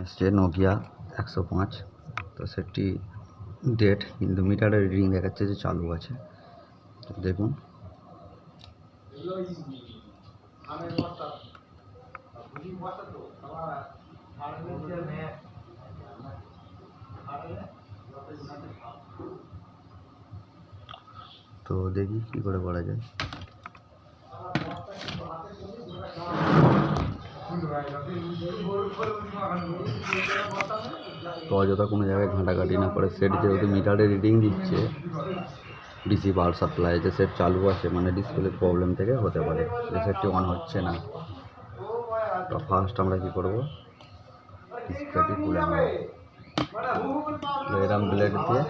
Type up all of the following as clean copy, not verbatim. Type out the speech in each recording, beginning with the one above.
এসছে নোকিয়া 105। তো সেটটি ডেড, কিন্তু মিটারের রিডিং দেখাচ্ছে যে চালু আছে। দেখুন তো দেখি কি করে করা যায়। তো অযথা কোনো জায়গায় ঘাঁটাঘাঁটি না করে, সেট যেহেতু মিটারে রিডিং দিচ্ছে ডিসি পাওয়ার সাপ্লাই, যে সেট চালু আছে মানে ডিসপ্লে প্রবলেম থেকে হতে পারে যে সেটটি অন হচ্ছে না। তো ফার্স্ট আমরা কী করবো, ডিসপ্লেটি খুলে নেব এরম ব্লেড দিয়ে।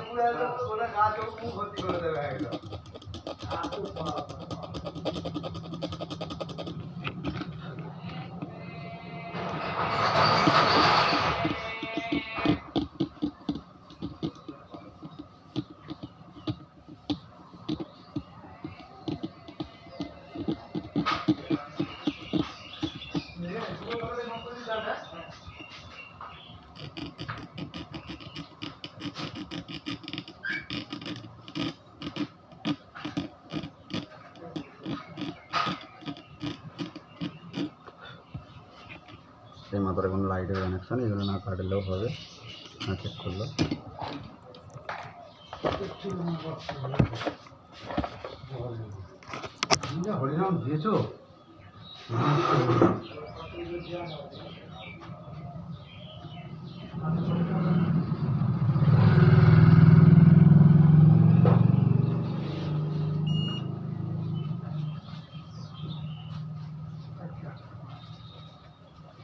এই মাত্র কোনো লাইটের কানেকশান, এগুলো না কাটলেও হবে না, চেক করলো। হরিনাম দিয়েছো?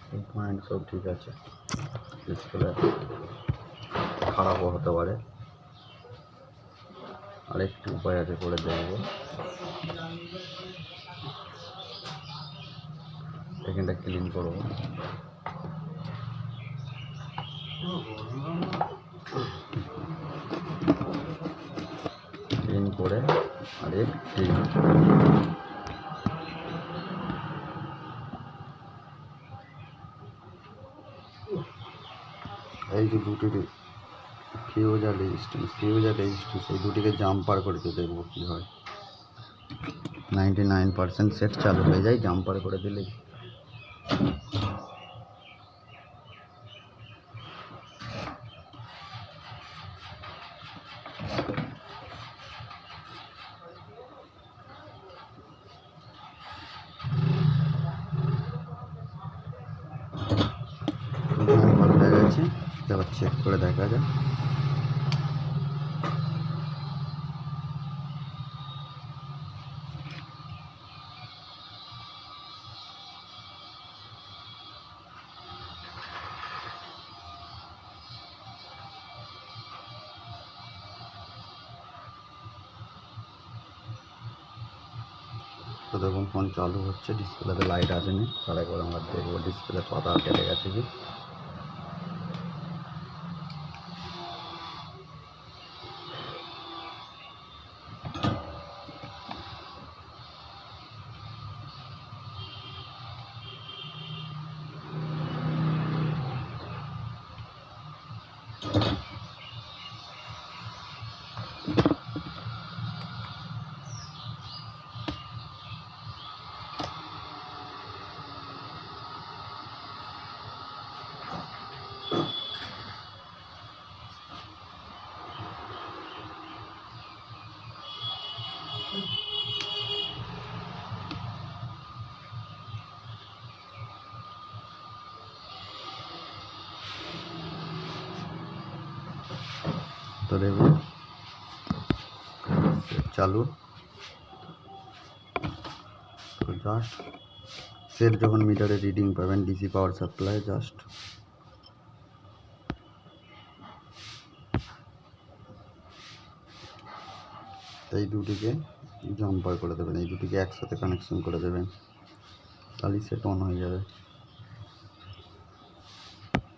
2 পয়েন্ট সব ঠিক আছে। ডিসপ্লে খারাপও হতে পারে, আরেকটি উপায় আছে করে দেখব। এখানটা ক্লিন করবো, ক্লিন করে আরেক ক্লিন। এই যে দুটি ফিউজ আর রেজিস্ট্যান্স এই দুটিকে জাম্পার করে দিয়ে দেখবো কী হয়। 99% সেট চালু হয়ে যায় জাম্পার করে দিলেই। ভালো হয়ে গেছে, এবার চেক করে দেখা যায়। তো দেখুন ফোন চালু হচ্ছে, ডিসপ্লেতে লাইট আসেনি, তার একবার আমরা দেখবো ডিসপ্লে পাতা কেটে গেছে কি। তো দেখুন চালু। তো জাস্ট সেট যখন মিটারে রিডিং পাবেন ডিসি পাওয়ার সাপ্লাই, জাস্ট এই দুটিকে জাম্পার করে দেবেন, এই দুটিকে একসাথে কানেকশন করে দেবেন, তাহলে সেট অন হয়ে যাবে।